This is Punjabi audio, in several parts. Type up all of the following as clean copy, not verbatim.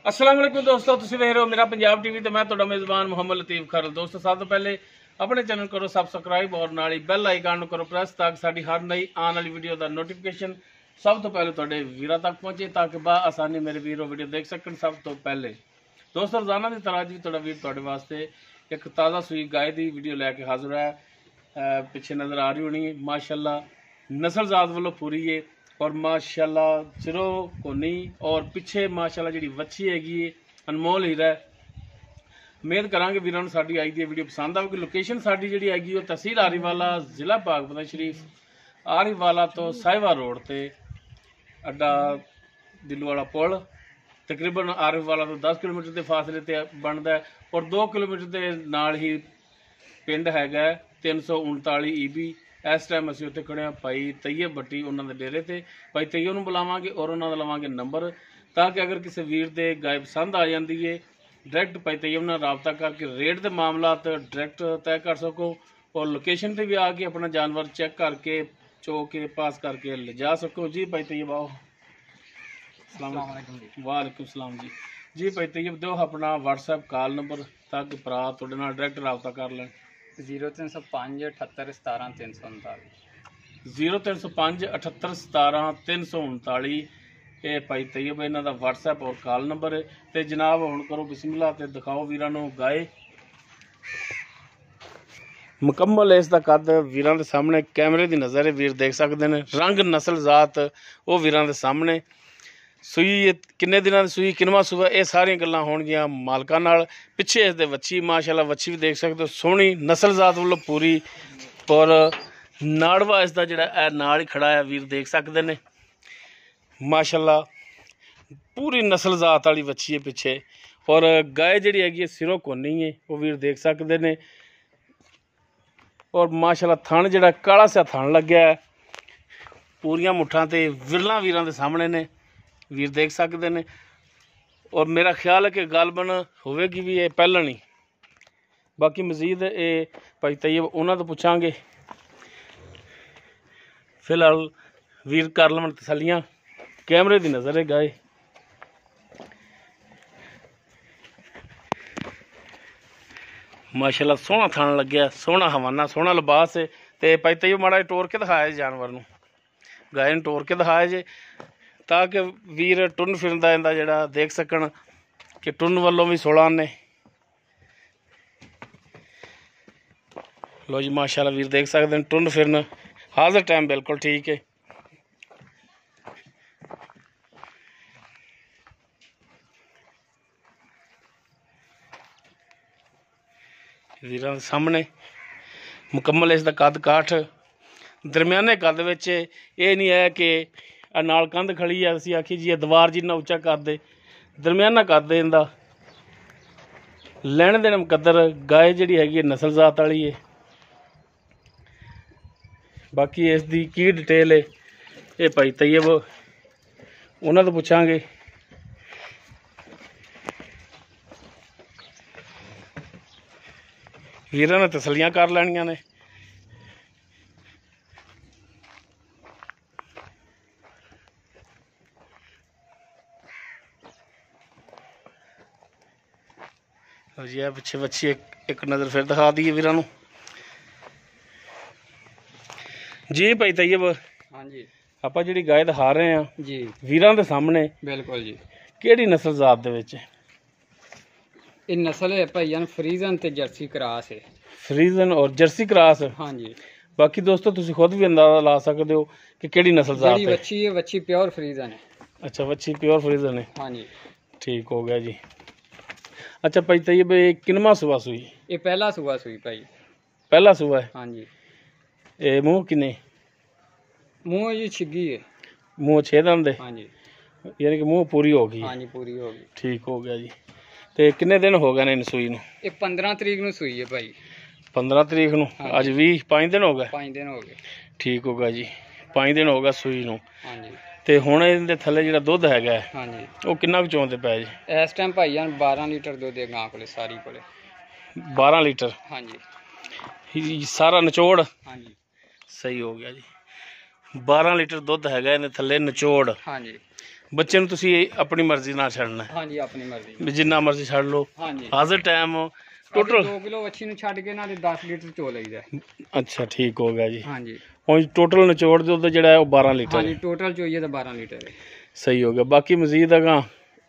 अस्सलाम वालेकुम दोस्तों, तुसीं देख रहे हो मेरा पंजाब टीवी तो मैं तुहाडा मेज़बान मोहम्मद लतीफ़ खरल। दोस्तों सब तो पहले अपने चैनल करो सबसक्राइब और नाल ही बैल आइकन करो प्रेस ताकि साडी हर नई आने वाली वीडियो का नोटिफिकेशन सब तो पहले तुहाडे वीरां तक पहुंचे ताकि बा आसानी मेरे वीरों वीडियो देख सकन सब तो पहले। दोस्तों रोजाना की तरह जी तुहाडा वीर तुहाडे वास्ते एक ताज़ा सूई गाय की वीडियो लैके हाजिर है। पिछे नज़र आ रही होनी माशाल्लाह नस्ल जात वालों पूरी है और माशाल्लाह सिरों कोनी और पिछे माशाल्लाह जी वच्छी हैगी अनमोल हीरा है। उम्मीद करांगे वीरों साडी आई दी वीडियो पसंद आवेगी। लोकेशन साडी जिहड़ी हैगी वो तहसील आरीवाला जिला पाकपतन शरीफ आरीवाला तो साहिबा रोड ते अड्डा दिलवाड़ा पुल तकरीबन आरीवाला तो 10 किलोमीटर के फासले ते बनता है और 2 किलोमीटर के नाल ही पिंड हैगा 339 ईबी। इस टाइम असीं उत्थे खड़े हाँ भाई तैयब भट्टी उन्होंने डेरे ते भाई तैयब नूं बुलावांगे और उन्होंने लवांगे नंबर ताकि अगर किसी वीर दे गाय पसंद आ जाती है डायरैक्ट भाई तैयब नाल राबता करके रेट के मामला डायरैक्ट तय कर सको और लोकेशन पर भी आके अपना जानवर चेक करके चो के पास करके ले जा सको। जी भाई तैयब आओ। वालेकुम सलाम जी। जी भाई तैयब दो अपना व्हाट्सएप कॉल नंबर ताकि भरा तुहाडे नाल डायरैक्ट राबता कर लैण। 0305 78 17 339 0305 78 17 339 ये भाई तैयब इन्हां दा व्हाट्सएप और कॉल नंबर है। तो जनाब हुण करो बिस्मिल्लाह ते दिखाओ वीरां नूं गाय मुकम्मल। इसका कद वीरां दे सामने कैमरे की नज़र है वीर देख सकते हैं। रंग नस्ल जात वो वीरां दे सामने सूई किन्ने दिनां दी सूई किनवा सूआ ये सारियां गल्लां होणगियां मालकां नाल। पिछे इस दे वच्छी माशाल्लाह वच्छी भी देख सकते हो सोहनी नस्ल जात वालों पूरी और नाड़वा इसका जिहड़ा नाल ही खड़ा है वीर देख सकते हैं। माशाल्लाह पूरी नस्ल जात वाली वच्छी है पिछे और गाय जिहड़ी हैगी सिरों कोनी है वो वीर देख सकते हैं और माशाल्लाह थण जिहड़ा काला सा थण लग्या है पूरियां मुठ्ठां ते विरलां वीरां दे सामने ने वीर देख सकते हैं। और मेरा ख्याल है कि गालबन होवेगी भी ये पहलन ही। बाकी मजीद ये भाई तैयब उन्होंने तो पूछांगे फिलहाल वीर कर लवन तसलियां कैमरे की नज़र है गाय माशाल्लाह सोहना थान लग्या सोहना हवाना सोहना लिबास है। तो भाई तैयब माड़ा टोर के दिखाया जानवर नूं गाय नूं टोर के दिखाया जे ताकि वीर टुन फिरदा इंदा जिहड़ा देख सकन कि टुन वालों भी 16 ने। लो जी माशाल्लाह वीर देख सकते हैं टुन फिरन हाजिर टाइम बिल्कुल ठीक है। वीरां दे सामने मुकम्मल इसका कद काठ दरम्याने कद विच ये नहीं है कि नाल कंध खड़ी है असीं आखी जी दीवार जिन्ना उच्चा कर दे दरम्याना कर दे इंदा लैण देन मुकद्दर गाय जिहड़ी हैगी नस्ल जात वाली है। बाकी इसकी की डिटेल है ये भाई तैयब उन्हां तो पुछांगे। वीरां ने तसलियां कर लैणियां ने। जी पिछे बच्ची एक नज़र फिर दिखा दी है वीरां नूं। जी भाई तैयब हाँ जी आपां जिहड़ी गाय दिखा रहे हैं जी वीरां दे सामने बिल्कुल जी किहड़ी नस्ल जात दे विच ये नस्ल है भाईजान फ्रीजन ते जर्सी क्रॉस है। फ्रीजन और जर्सी क्रॉस। हाँ जी बाकी दोस्तों तुसीं खुद भी अंदाजा ला सकते हो कि किहड़ी नस्ल जात जी है। वच्छी है वच्छी प्योर फ्रीजन है। अच्छा वच्छी प्योर फ्रीजन है हाँ जी ठीक हो गया जी। अच्छा भाई तैयब ये किनवा सुआ सुई ये पहला सुबह सुई भाई पहला सुआ है। हाँ जी ये मुँह किन्ने मुँह जी छिगी है। मुँह 6 दंद है हाँ जी यानी कि मुँह पूरी हो गई हाँ जी पूरी होगी ठीक हो गया जी। तो किन्ने दिन हो गए ने इन सूई नूं ये 15 तरीक नूं सुई है भाई 15 तरीक नूं हाँ अज 20 5 दिन हो गए 5 दिन हो गए ठीक हो गया जी 5 दिन हो गए सूई नूं। हाँ जी ते हुण इहदे थल्ले जिहड़ा दुध हैगा हाँ जी वो किन्ना कुछ चोंदे पै जी इस टाइम भाईजान 12 लीटर दुध है गां कोले सारी कोले 12 लीटर हाँ जी सारा निचोड़ हाँ जी सही हो गया जी 12 लीटर दुध हैगा इहदे थल्ले निचोड़। हाँ जी ਬੱਚੇ ਨੂੰ ਤੁਸੀਂ ਆਪਣੀ ਮਰਜ਼ੀ ਨਾਲ ਛੱਡਣਾ ਹੈ, ਹਾਂਜੀ ਆਪਣੀ ਮਰਜ਼ੀ। ਵੀ ਜਿੰਨਾ ਮਰਜ਼ੀ ਛੱਡ ਲਓ। ਹਾਂਜੀ ਹਾਜ਼ਰ ਟਾਈਮ ਟੋਟਲ 2 ਕਿਲੋ ਵੱਛੀ ਨੂੰ ਛੱਡ ਕੇ ਨਾਲੇ 10 ਲੀਟਰ ਚੋ ਲਈਦਾ। ਅੱਛਾ ਠੀਕ ਹੋ ਗਿਆ ਜੀ। ਹਾਂਜੀ ਹੁਣ ਟੋਟਲ ਨਿਚੋੜ ਦੁੱਧ ਜਿਹੜਾ ਹੈ ਉਹ 12 ਲੀਟਰ ਹਾਂਜੀ ਹੈ। ਟੋਟਲ ਚੋਈਏ ਤਾਂ 12 ਲੀਟਰ ਹੈ। ਸਹੀ ਹੋ ਗਿਆ। ਬਾਕੀ ਮਜ਼ੀਦ ਅਗਾਂ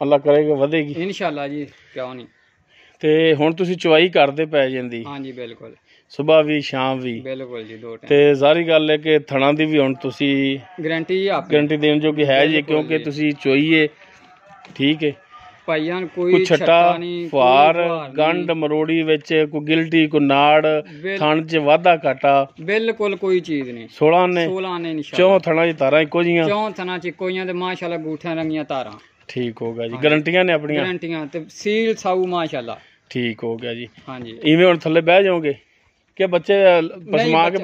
ਅੱਲਾ ਕਰੇਗਾ ਵਧੇਗੀ ਇਨਸ਼ਾਅੱਲਾ ਜੀ, ਕਿਉਂ ਨਹੀਂ। ਤੇ ਹੁਣ ਤੁਸੀਂ ਚਵਾਈ ਕਰਦੇ ਪੈ ਜਾਂਦੀ ਹਾਂਜੀ ਬਿਲਕੁਲ ਸਵੇਰ ਵੀ ਸ਼ਾਮ ਵੀ, ਬਿਲਕੁਲ ਜੀ 2 ਟਾਈਮ। ਤੇ ਜ਼ਾਹਰੀ ਗੱਲ ਹੈ ਕਿ ਥਣਾ ਦੀ ਵੀ ਹੁਣ ਤੁਸੀਂ ਗਰੰਟੀ ਆਪਣੀ ਗਰੰਟੀ ਦੇਣ ਜੋਗੀ ਹੈ ਜੀ, ਬਿਲਕੁਲ ਕਿਉਂਕਿ ਜੀ। ਤੁਸੀਂ ਚੋਈਏ ਠੀਕ ਹੈ। ਭਾਈਆਂ ਨੂੰ ਕੋਈ ਕੋਈ ਛੱਟਾ ਨਹੀਂ, ਫੁਹਾਰ ਕੋਈ ਬੁਹਾਰ ਗੰਢ ਨਹੀਂ, ਮਰੋੜੀ ਵਿੱਚ ਕੋਈ ਗਿਲਟੀ ਕੋਈ ਨਾੜ ਥਣ 'ਚ ਵਾਧਾ ਘਾਟਾ ਬਿਲਕੁਲ ਕੋਈ ਚੀਜ਼ ਨਹੀਂ। 16 ਨੇ 16 ਨੇ ਇਨਸ਼ਾਅੱਲਾ। ਚੌਂ ਥਣਾ 'ਚ ਤਾਰਾਂ ਇੱਕੋ ਜੀਆਂ ਚੌਂ ਥਣਾ ਚ ਕੋਈਆਂ ਤੇ ਮਾਸ਼ਾਅੱਲਾ ਗੂਠਿਆਂ ਰੰਗੀਆਂ ਤਾਰਾਂ। ਠੀਕ ਹੋ ਗਿਆ ਜੀ। ਹਾਂਜੀ। ਗਰੰਟੀਆਂ ਨੇ ਆਪਣੀਆਂ। ਗਰੰਟੀਆਂ ਤੇ ਸੀਲ ਸਾਊ ਮਾਸ਼ਾਅੱਲਾ। ਠੀਕ ਹੋ ਗਿਆ ਜੀ। ਹਾਂਜੀ ਇਵੇਂ ਹੁਣ ਥੱਲੇ ਬਹਿ ਜਾਓਗੇ ਕਿ ਬੱਚੇ ਪਸਮਾ ਕੇ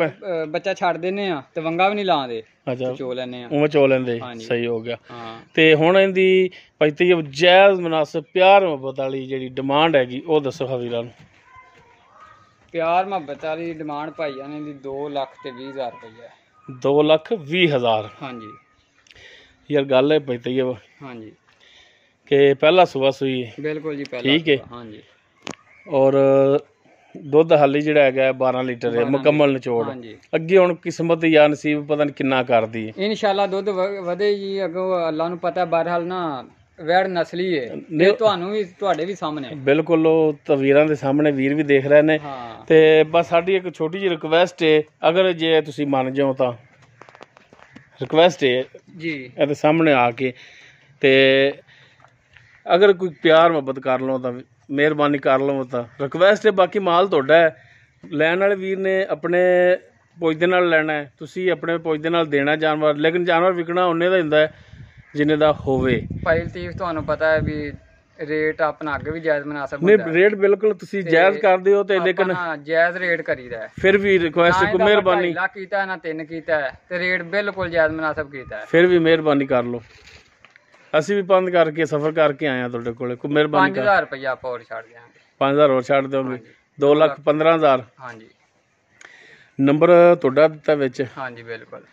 ਬੱਚਾ ਛੱਡ ਦਿੰਨੇ ਆ ਤੇ ਵੰਗਾ ਵੀ ਨਹੀਂ ਲਾਉਂਦੇ, ਅੱਛਾ ਚੋ ਲੈਨੇ ਆ। ਉਵੇਂ ਚੋ ਲੈਂਦੇ। ਹਾਂਜੀ। ਸਹੀ ਹੋ ਗਿਆ। ਹਾਂ ਤੇ ਹੁਣ ਇਹਦੀ ਪੈਤੀ ਜਾਇਜ਼ ਮੁਨਾਸਿਬ ਪਿਆਰ ਮੁਹੱਬਤ ਵਾਲੀ ਜਿਹੜੀ ਡਿਮਾਂਡ ਹੈਗੀ ਉਹ ਦੱਸੋ ਹਵੀਰਾਂ ਨੂੰ। ਪਿਆਰ ਮੁਹੱਬਤ ਵਾਲੀ ਡਿਮਾਂਡ ਭਾਈਆਂ ਨੇ ਦੀ 2,20,000 ਰੁਪਈਆ। 2,20,000। ਹਾਂਜੀ ਯਾਰ ਗੱਲ ਹੈ ਪੈਤੀ ਹਾਂਜੀ ਕਿ ਪਹਿਲਾ ਸੁਬਹ ਸੂਈ ਹੈ ਬਿਲਕੁਲ ਜੀ ਪਹਿਲਾਂ ਠੀਕ ਹੈ। ਹਾਂਜੀ ਔਰ ਦੁੱਧ ਹਾਲੀ ਜਿਹੜਾ ਹੈਗਾ 12 ਲੀਟਰ ਹੈ 12 ਮੁਕੰਮਲ ਨਿਚੋੜ। ਹਾਂਜੀ ਅੱਗੇ ਹੁਣ ਕਿਸਮਤ ਜਾਂ ਨਸੀਬ ਪਤਾ ਨਹੀਂ ਕਿੰਨਾ ਕਰਦੀ ਹੈ। ਇਨਸ਼ਾਅੱਲਾ ਦੁੱਧ ਵਧੇ ਜੀ ਅੱਗੋਂ, ਅੱਲਾ ਨੂੰ ਪਤਾ। ਬਹਰਹਾਲ ਨਾ ਵੈੜ ਨਸਲੀ ਹੈ ਨਹੀਂ- ਤੇ ਤੁਹਾਨੂੰ ਵੀ ਤੁਹਾਡੇ ਵੀ ਸਾਹਮਣੇ। ਬਿਲਕੁਲ ਉਹ ਤਸਵੀਰਾਂ ਦੇ ਸਾਹਮਣੇ ਵੀਰ ਵੀ ਦੇਖ ਰਹੇ ਨੇ। ਹਾਂ ਤੇ ਬਸ ਸਾਡੀ ਇੱਕ ਛੋਟੀ ਜਿਹੀ ਰਿਕਵੈਸਟ ਹੈ, ਅਗਰ ਜੇ ਤੁਸੀਂ ਮੰਨ ਜਾਓ ਤਾਂ ਰਿਕਵੈਸਟ ਹੈ ਜੀ ਇਹਦੇ ਸਾਹਮਣੇ ਆ ਕੇ, ਤੇ ਅਗਰ ਕੋਈ ਪਿਆਰ ਮੁਹੱਬਤ ਕਰ ਲਓ ਤਾਂ ਮਿਹਰਬਾਨੀ ਕਰ ਲਓ ਤਾਂ ਰਿਕਵੈਸਟ ਹੈ। ਬਾਕੀ ਮਾਲ ਤੁਹਾਡਾ ਹੈ, ਲੈਣ ਵਾਲੇ ਵੀਰ ਨੇ ਆਪਣੇ ਪੁੱਛਦੇ ਨਾਲ ਲੈਣਾ ਹੈ, ਤੁਸੀਂ ਆਪਣੇ ਪੁੱਛਦੇ ਨਾਲ ਦੇਣਾ ਜਾਨਵਰ, ਲੇਕਿਨ ਜਾਨਵਰ ਵਿਕਣਾ ਉਹਨੇ ਦਾ ਹੁੰਦਾ ਹੈ ਜਿੰਨੇ ਦਾ ਹੋਵੇ। ਭਾਈ ਲਤੀਫ ਤੁਹਾਨੂੰ ਪਤਾ ਹੈ ਵੀ ਰੇਟ ਆਪਣਾ ਅੱਗੇ ਵੀ ਜਾਇਜ਼ ਮੁਨਾਸਬ ਨਹੀਂ ਹੁੰਦਾ ਹੈ। ਰੇਟ ਬਿਲਕੁਲ ਤੁਸੀਂ ਤੇ ਜਾਇਜ਼ ਕਰਦੇ ਹੋ ਤੇ ਲੇਕਿਨ ਆਪਾਂ ਨਾ ਜਾਇਜ਼ ਰੇਟ ਕਰੀਦਾ ਹੈ। ਫਿਰ ਵੀ ਰਿਕਵੈਸਟ ਨਾ ਕੋਈ ਇਹਦਾ ਮਿਹਰਬਾਨੀ, 2.5 ਲੱਖ ਕੀਤਾ ਨਾ 3 ਕੀਤਾ ਹੈ, ਤੇ ਰੇਟ ਬਿਲਕੁਲ ਜਾਇਜ਼ ਮੁਨਾਸਬ ਕੀਤਾ ਹੈ। ਫਿਰ ਵੀ ਮਿਹਰਬਾਨੀ ਕਰ ਲਓ। ਅਸੀਂ ਵੀ ਬੰਦ ਕਰਕੇ ਸਫ਼ਰ ਕਰਕੇ ਆਏ ਆ ਤੁਹਾਡੇ ਕੋਲੇ, ਕੋਈ ਮਿਹਰਬਾਨੀ ਕਰ। 5,000 ਰੁਪਇਆ ਆਪਾਂ ਹੋਰ ਛੱਡ ਦਿਆਂਗੇ। 5,000 ਹੋਰ ਛੱਡ ਦਿਓਗੇ। ਹਾਂਜੀ। 2,15,000। ਹਾਂਜੀ ਨੰਬਰ ਤੁਹਾਡਾ ਦਿੱਤਾ ਵਿੱਚ, ਹਾਂਜੀ ਬਿਲਕੁਲ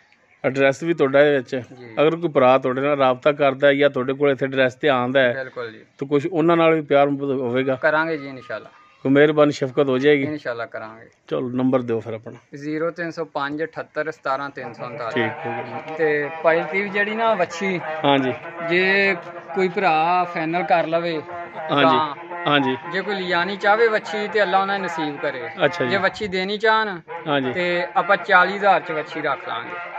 ਐਡਰੈਸ ਵੀ ਤੁਹਾਡਾ ਇਹਦੇ ਵਿੱਚ। ਜੀ ਅਗਰ ਕੋਈ ਭਰਾ ਤੁਹਾਡੇ ਨਾਲ ਰਾਬਤਾ ਕਰਦਾ ਹੈ ਜਾਂ ਤੁਹਾਡੇ ਕੋਲ ਇੱਥੇ ਐਡਰੈਸ ਤੇ ਆਉਂਦਾ ਹੈ ਬਿਲਕੁਲ ਜੀ ਤਾਂ ਕੁਝ ਉਹਨਾਂ ਨਾਲ ਵੀ ਪਿਆਰ ਮੁਹੱਬਤ ਹੋਵੇਗਾ, ਕਰਾਂਗੇ ਜੀ ਇਨਸ਼ਾਅੱਲਾ। ਕੋਈ ਮਿਹਰਬਾਨੀ ਸ਼ਫਕਤ ਹੋ ਜਾਏਗੀ। ਇਨਸ਼ਾਅੱਲਾ ਕਰਾਂਗੇ। ਚਲੋ ਨੰਬਰ ਦਿਓ ਫਿਰ ਆਪਣਾ। 0305 78 17 339। ਠੀਕ ਹੋ ਗਿਆ। ਤੇ ਭਾਈ ਲਤੀਫ ਜਿਹੜੀ ਨਾ ਵੱਛੀ, ਹਾਂਜੀ ਜੇ ਕੋਈ ਭਰਾ ਫਾਈਨਲ ਕਰ ਲਵੇ ਹਾਂਜੀ ਤਾਂ ਹਾਂਜੀ ਜੇ ਕੋਈ ਲਿਜਾਣੀ ਚਾਹਵੇ ਵੱਛੀ ਤੇ ਅੱਲਾ ਉਹਨਾਂ ਨੂੰ ਨਸੀਬ ਕਰੇ। ਅੱਛਾ ਜੀ। ਜੇ ਵੱਛੀ ਦੇਣੀ ਚਾਹਣ ਹਾਂਜੀ ਤੇ ਆਪਾਂ 40,000 ਚ ਵੱਛੀ ਰੱਖ ਲਾਂਗੇ।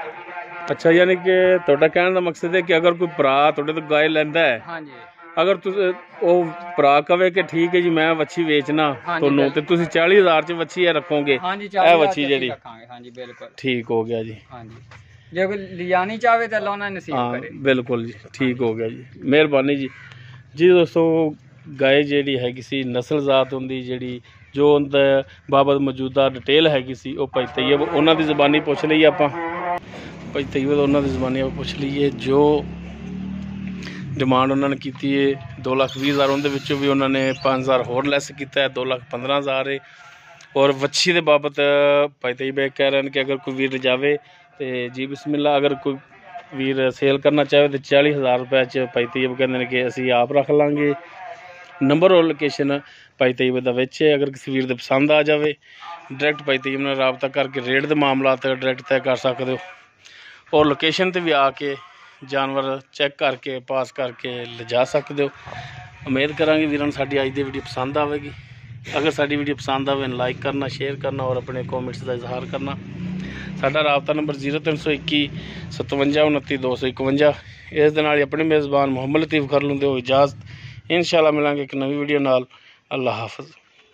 ਅੱਛਾ, ਯਾਨੀ ਕਿ ਤੁਹਾਡਾ ਕਹਿਣ ਦਾ ਮਕਸਦ ਹੈ ਕਿ ਅਗਰ ਕੋਈ ਭਰਾ ਤੁਹਾਡੇ ਤੋਂ ਗਾਇ ਲੈਂਦਾ ਹੈ, ਹਾਂਜੀ ਅਗਰ ਤੁਸੀਂ ਉਹ ਭਰਾ ਕਵੇ ਕਿ ਠੀਕ ਹੈ ਜੀ ਮੈਂ ਵੱਛੀ ਵੇਚਣਾ ਤੁਹਾਨੂੰ, ਤੇ ਤੁਸੀਂ 40,000 ਚ ਵੱਛੀ ਇਹ ਰੱਖੋਗੇ। ਹਾਂਜੀ ਇਹ 40,000 ਵੱਛੀ ਚ ਜਿਹੜੀ ਰੱਖਾਂਗੇ। ਹਾਂਜੀ ਬਿਲਕੁਲ ਠੀਕ ਹੋ ਗਿਆ ਜੀ। ਹਾਂਜੀ ਜੇ ਕੋਈ ਲਿਜਾਣੀ ਚਾਹਵੇ ਤਾਂ ਅੱਲਾ ਉਹਨਾਂ ਨੂੰ ਨਸੀਬ ਹਾਂ ਕਰੇ। ਬਿਲਕੁਲ ਜੀ, ਠੀਕ ਹੋ ਗਿਆ ਜੀ, ਮਿਹਰਬਾਨੀ ਜੀ। ਜੀ ਦੋਸਤੋ, ਗਾਇ ਜਿਹੜੀ ਹੈਗੀ ਸੀ ਨਸਲ ਜ਼ਾਤ ਹੁੰਦੀ ਜਿਹੜੀ ਜੋ ਉਹਦਾ ਬਾਬਤ ਮੌਜੂਦਾ ਡਿਟੇਲ ਹੈਗੀ ਸੀ ਉਹ ਭਾਈ ਤੈਯਬ ਉਹਨਾਂ ਦੀ ਜ਼ੁਬਾਨੀ ਪੁੱਛ ਲਈ ਆਪਾਂ। ਭਾਈ ਤੈਯਬ ਉਹਨਾਂ ਦੀ ਜ਼ੁਬਾਨੀ ਆਪਾਂ ਪੁੱਛ ਲਈਏ ਜੋ ਡਿਮਾਂਡ ਉਹਨਾਂ ਨੇ ਕੀਤੀ ਹੈ 2,20,000, ਉਹਦੇ ਵਿੱਚੋਂ ਵੀ ਉਹਨਾਂ ਨੇ 5,000 ਹੋਰ ਲੈਸ ਕੀਤਾ ਹੈ, 2,15,000 ਹੈ। ਔਰ ਵੱਛੀ ਦੇ ਬਾਬਤ ਭਾਈ ਤੈਯਬ ਕਹਿ ਰਹੇ ਹਨ ਕਿ ਅਗਰ ਕੋਈ ਵੀਰ ਜਾਵੇ ਤੇ ਜੀ ਬਿਸਮਿਲ੍ਲਾ, ਅਗਰ ਕੋਈ ਵੀਰ ਸੇਲ ਕਰਨਾ ਚਾਹੇ ਤੇ 40,000 ਰੁਪਏ 'ਚ ਭਾਈ ਤੈਯਬ ਕਹਿੰਦੇ ਨੇ ਕਿ ਅਸੀਂ ਆਪ ਰੱਖ ਲਾਂਗੇ। ਨੰਬਰ ਔਰ ਲੋਕੇਸ਼ਨ ਭਾਈ ਤੈਯਬ ਦਾ ਵਿੱਚ ਹੈ। ਅਗਰ ਕਿਸੇ ਵੀਰ ਦੇ ਪਸੰਦ ਆ ਜਾਵੇ ਡਾਇਰੈਕਟ ਭਾਈ ਤੈਯਬ ਨਾਲ ਰਾਬਤਾ ਕਰਕੇ ਰੇਟ ਦੇ ਮਾਮਲਾ ਤੇ ਡਾਇਰੈਕਟ ਤੈਅ ਕਰ ਸਕਦੇ ਹੋ, ਔਰ ਲੋਕੇਸ਼ਨ ਤੇ ਵੀ ਆ ਕੇ ਜਾਨਵਰ ਚੈੱਕ ਕਰਕੇ ਪਾਸ ਕਰਕੇ ਲਿਜਾ ਸਕਦੇ ਹੋ। ਉਮੀਦ ਕਰਾਂਗੇ ਵੀਰਾਂ ਨੂੰ ਸਾਡੀ ਅੱਜ ਦੀ ਵੀਡੀਓ ਪਸੰਦ ਆਵੇਗੀ। ਅਗਰ ਸਾਡੀ ਵੀਡੀਓ ਪਸੰਦ ਆਵੇ ਲਾਈਕ ਕਰਨਾ, ਸ਼ੇਅਰ ਕਰਨਾ ਔਰ ਆਪਣੇ ਕਮੈਂਟਸ ਦਾ ਇਜ਼ਹਾਰ ਕਰਨਾ। ਸਾਡਾ ਰਾਬਤਾ ਨੰਬਰ 0321 57 29 251। ਇਸ ਦੇ ਨਾਲ ਹੀ ਆਪਣੇ ਮੇਜ਼ਬਾਨ ਮੁਹੰਮਦ ਲਤੀਫ ਖਰਲ ਨੂੰ ਦਿਓ ਇਜਾਜ਼ਤ। ਇੰਸ਼ਾਅੱਲਾ ਮਿਲਾਂਗੇ ਇੱਕ ਨਵੀਂ ਵੀਡੀਓ ਨਾਲ। ਅੱਲਾ ਹਾਫਿਜ਼।